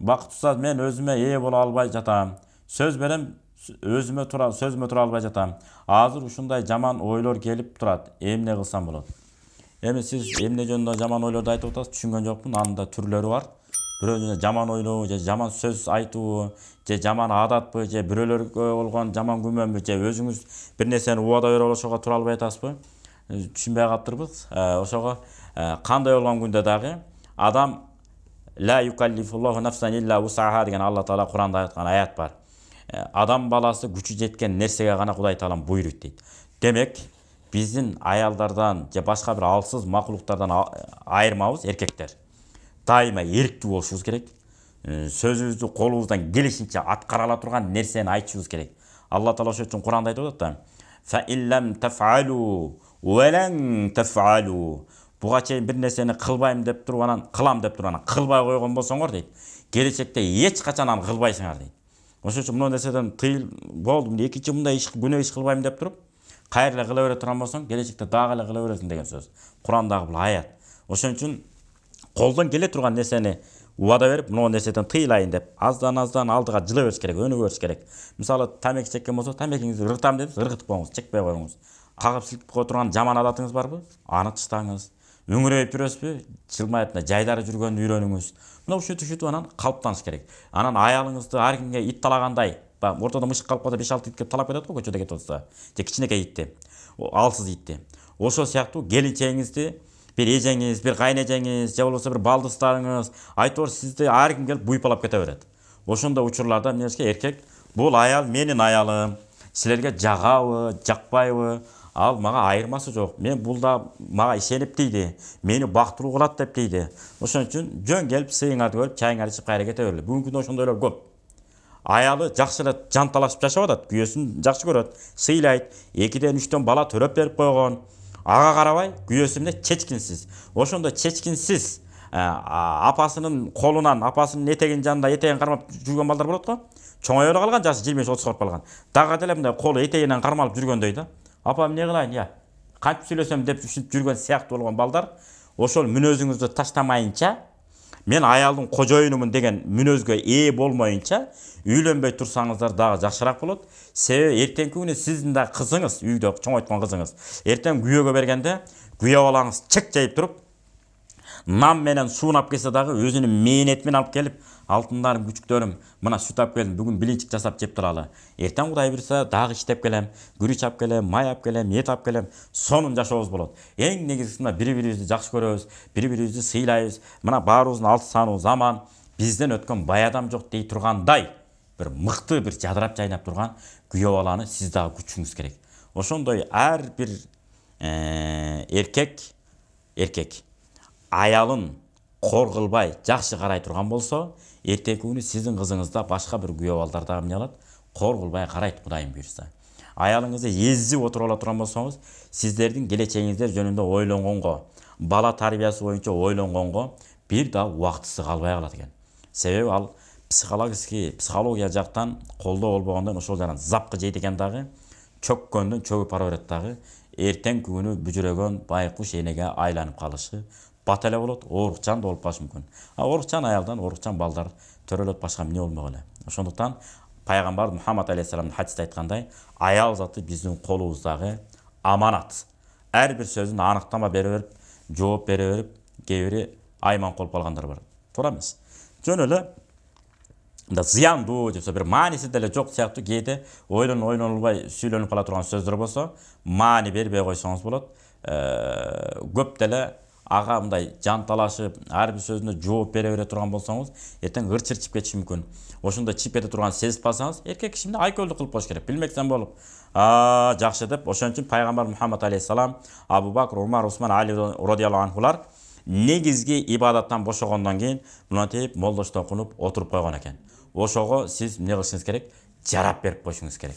Бакыт устаз, мен өзүмө ээ боло албай жатам. Сөз берем, сөзүмө тура албай жатам. Азыр ушундай жаман ойлор келип турат. Эмне кылсам болот? Эми сиз эмне жөнүндө жаман ойлорду айтып атасыз, түшүнгөн жокмун. Анын да түрлөрү бар. Бирөө жаман ойлоо, же жаман сөз айтуу, же жаман адатпы, же бирөөлөргө болгон жаман күмөнбү, же өзүңүз бир нерсени убада берип ошого тура албай атасызбы? Түшүнбөй калыптырбыз. Ошого кандай болгон күндө дагы адам ла юкаллифуллаху нафсан илля вусаха деген Алла Таала Куранда айткан аят бар. Адам баласы күчү жеткен нерсеге гана Кудай Таалам буйруйт дейт. Демек, биздин аялдардан же башка бир алсыз макулуктардан айырмабыз эркектер. Дайыма эрктүү болушубуз керек. Сөзүбүздү колубуздан келишинче аткара ала турган нерсени айтышыбыз керек. Алла Таала ошон үчүн Куранда айтып атат да: "Фа иллам тафалу ва лан тафалу". Буга чейин бир нерсени кылбайм деп туруп анан кылам деп туруп анан кылбай койгон болсоңор дейт, келечекте эч качан аны кылбайсыңар дейт. Ошон үчүн мына нерседен тыйыл болду, экинчи мындай күнөө иш кылбайм деп туруп, кайра эле кыла бере турган болсоң, келечекте дагы эле кыла бересиң деген сөз. Курандагы бул аят. Ошон үчүн колдон келе турган нерсени убада берип, мына нерседен тыйылайын деп, аздан алдыга жыла бериш керек, өнүгө бериш керек. Мисалы, тамеки чеккен болсо, тамекиңизди ыргытам дедиңиз, ыргытып коюңуз, чекпей коюңуз. Кагып силкип кое турган жаман адатыңыз барбы? Аны таштаңыз. Үңүрөйүп жүрөсүзбү? Жылмайып жайдары жүргөндү үйрөнүңүз. Мына ушинтип анан калыптаныш керек. Анан аялыңызды ар кимге ит талагандай, ортодо мышык калып калса 5-6 ит кеп талап кетет го көчөдө кетип атса, же кичинекей итти, алсыз итти. Ошол сыяктуу келинчегиңизди, бир эжеңиз, бир кайнэжеңиз, же болбосо бир балдыстарыңыз, айтор сизди ар ким келип буйпалап кете берет. Ошондой учурларда эмне дешке, эркек, бул аял менин аялым, силерге жагабы, жакпайбы, ал мага айырмасы жок. Мен бул да мага ишенип дейди. Мени бактылуу кылат деп дейди. Ошон үчүн жөн келип сыйыңарды көрүп, чайыңарды ичип кайра кете бергиле. Бүгүнкү күндө ошондойлор көп. Аялы жакшы эле жанталашып жашап атат, күйөөсүн жакшы көрөт, сыйлайт, 2ден 3дөн бала төрөп берип койгон. Ага карабай, күйөөсү эмне чечкинсиз. Ошондо чечкинсиз апасынын колунан, апасынын этегинин жанында этегин кармап жүргөн балдар болот го. Чоңоё эле калган, жашы 25-30 болуп калган. Дагы деле мындай колу этегинен кармалып жүргөндөй да. Апа эмне кылайын, я? Кантип сүйлөсөм деп жүргөн сыяктуу болгон балдар, ошол мүнөзүңүздү таштамайынча, мен аялдын кожоюнумун деген мүнөзгө ээ болмоюнча, үйлөнбөй турсаңыздар дагы жакшыраак болот. Себеби эртеңки күнү сиздин да кызыңыз, үйдө чоңойткон кызыңыз, эртең күйөөгө бергенде, күйөө балаңыз чек жайып туруп, нам менен суунап келсе дагы өзүнүн мээнети менен алып келип, алтындарым, күчүктөрүм, мына сүт алып келдим, бүгүн билинчик жасап жеп туралы. Эртең Кудай буйруса дагы иштеп келем, күрүч алып келем, май алып келем, эт алып келем. Сонун жашообуз болот. Эң негизгиси мына бири-бирибизди жакшы көрөбүз, бири-бирибизди сыйлайбыз. Мына баарыбыздын алты сануу заман, бизден өткөн бай адам жок дей тургандай, бир мыкты, бир жадырап жайнап турган күйөө баланы сиз дагы күтүшүңүз керек. Ошондой ар бир эркек аялын кор кылбай жакшы карай турган болсо, эртеңки күнү сиздин кызыңыз да башка бир күйөө балдар дагы эмне кылат? Кор кылбай карайт, Кудайым буйруса. Аялыңызды эзип отуруп ала турган болсоңуз, сиздердин келечегиңиздер жөнүндө ойлонгонго, бала тарбиясы боюнча ойлонгонго бир да убактысы калбай калат экен. Себеби ал психология жактан колдоо болбогондон ошол жагынан запкы жейт экен дагы, чөккөндөн чөгүп ара берет дагы, эртеңки күнү бүжүрөгөн байкуш энеге айланып калышы бат эле болот, оорукчан да болуп калышы мүмкүн. Оорукчан аялдан оорукчан балдар төрөлөт, башка эмне болмок эле. Ошондуктан пайгамбар Мухаммад алейхиссаламдын хадисте айткандай, аял заты биздин колубуздагы аманат. Ар бир сөзүн аныктама бере берип, жооп бере берип, кээ бири айман кылып калгандар бар. Туура эмес. Жөн эле мында зыяндуу же бир мааниси деле жок сыяктуу кээде ойлонулбай сүйлөнүп кала турган сөздөр болсо, маани бербей койсоңуз болот. Көп деле ага мындай жанталашып, ар бир сөзүнө жооп бере турган болсоңуз, эртең ырчырчып кетиши мүмкүн. Ошондой чип кете турган сезип калсаңыз, эркек киши айкөлдү кылып коюш керек. Билмексен болуп, жакшы деп, ошон үчүн пайгамбар Мухаммад алейхиссалам, Абу Бакр, Умар, Усман, Али радияллаху анхулар негизги ибадаттан бошогондон кийин мынтип молдошто окунуп отуруп койгон экен. Ошого сиз эмне кылышыңыз керек? Жарап берип коюшуңуз керек.